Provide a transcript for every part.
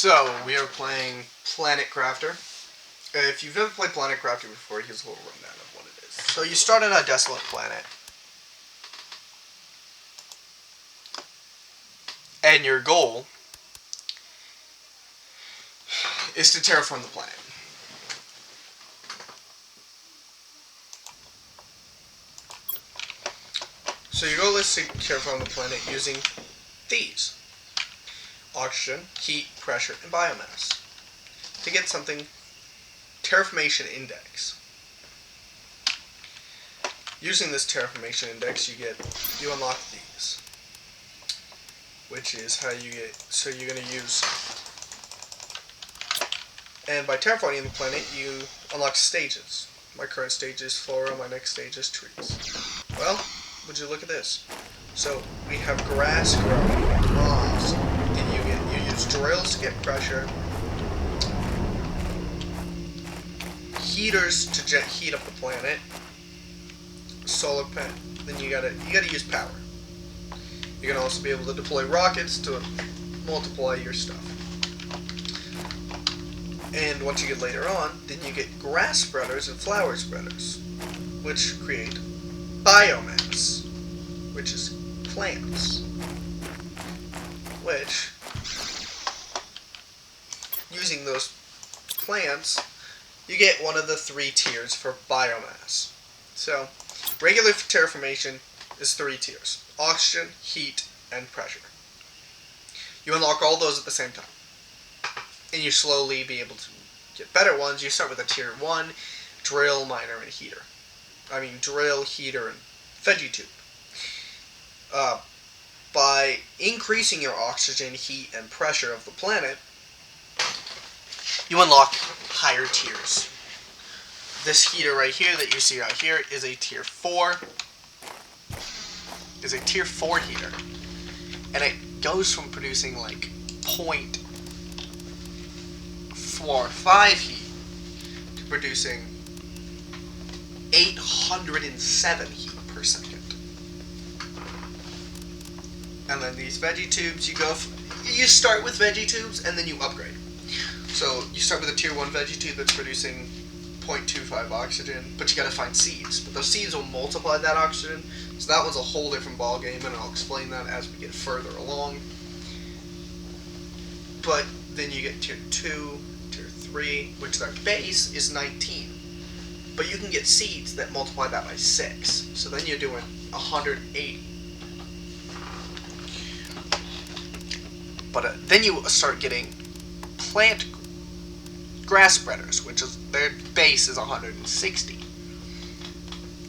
So, we are playing Planet Crafter. If you've ever played Planet Crafter before, here's a little rundown of what it is. So, you start on a desolate planet. And your goal is to terraform the planet. So, your goal is to terraform the planet using these: oxygen, heat, pressure, and biomass. To get something, terraformation index. Using this terraformation index, you unlock these, which is how you get. So you're going to use, and by terraforming the planet, you unlock stages. My current stage is flora. My next stage is trees. Well, would you look at this? So we have grass growing, moss. Then you use drills to get pressure, heaters to heat up the planet, solar panel. Then you gotta use power. You're gonna also be able to deploy rockets to multiply your stuff. And once you get later on, then you get grass spreaders and flower spreaders, which create biomass, which is plants. Which, using those plants, you get one of the 3 tiers for biomass. So, regular terraformation is 3 tiers: oxygen, heat, and pressure. You unlock all those at the same time. And you slowly be able to get better ones. You start with a tier 1, drill, miner, and heater. Drill, heater, and veggie tube. By increasing your oxygen, heat, and pressure of the planet, you unlock higher tiers. This heater right here that you see right here is a tier 4. Is a tier 4 heater. And it goes from producing like 0.45 heat to producing 807 heat per second. And then these veggie tubes, you start with veggie tubes and then you upgrade. So you start with a tier 1 veggie tube that's producing 0.25 oxygen, but you gotta find seeds. But those seeds will multiply that oxygen, so that one's a whole different ball game, and I'll explain that as we get further along. But then you get tier 2, tier 3, which their base is 19. But you can get seeds that multiply that by 6. So then you're doing 180. But then you start getting plant grass spreaders, which is their base is 160.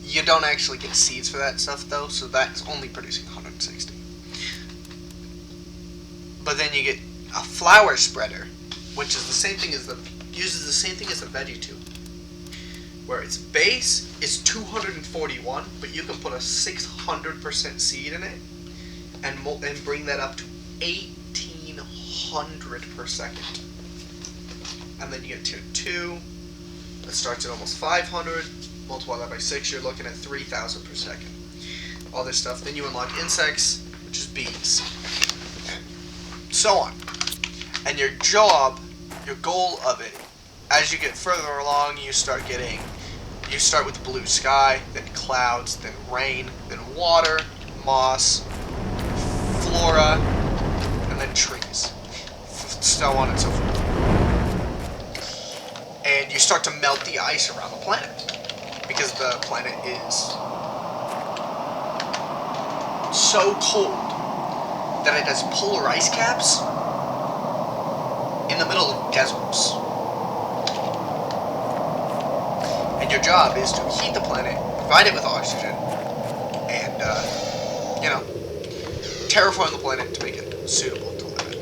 You don't actually get seeds for that stuff though, so that's only producing 160. But then you get a flower spreader, which is uses the same thing as the veggie tube, where its base is 241, but you can put a 600% seed in it and bring that up to 1800 per second. And then you get tier 2, that starts at almost 500, multiply that by 6, you're looking at 3000 per second. All this stuff. Then you unlock insects, which is bees, and so on. And your goal of it, as you get further along, you start with blue sky, then clouds, then rain, then water, moss, flora, and then trees, so on and so forth. And you start to melt the ice around the planet, because the planet is so cold that it has polar ice caps in the middle of deserts. And your job is to heat the planet, provide it with oxygen, and, terraform the planet to make it suitable to live in.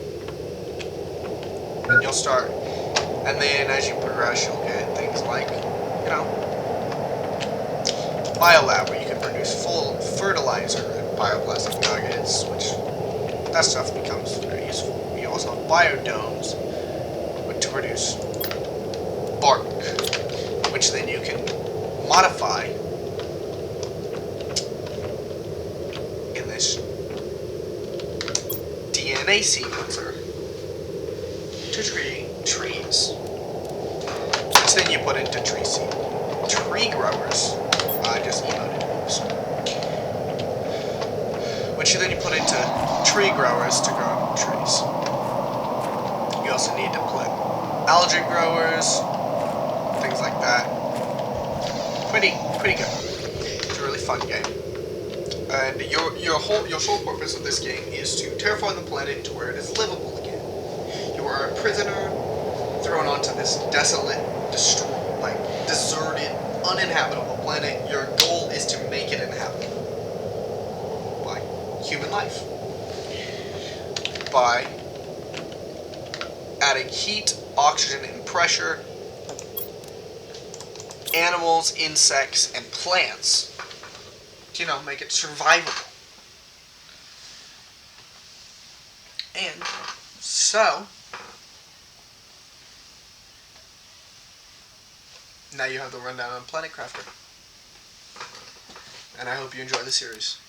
And you'll start, and then as you progress, you'll get things like, biolab, where you can produce full fertilizer and bioplastic nuggets, which that stuff becomes very useful. You also have biodomes to produce bark, which then you can modify in this DNA sequencer to create trees. Which then you put into tree seed. Tree growers. I just emoted. Oops. Which then you put into tree growers to grow trees. You also need to put algae growers, things like that. Pretty good. It's a really fun game. And your sole purpose of this game is to terraform the planet to where it is livable again. You are a prisoner thrown onto this desolate, deserted, uninhabitable planet. Your goal is to make it inhabitable by human life. By adding heat, oxygen, and pressure, animals, insects, and plants to, make it survivable. And so, now you have the rundown on Planet Crafter. And I hope you enjoy the series.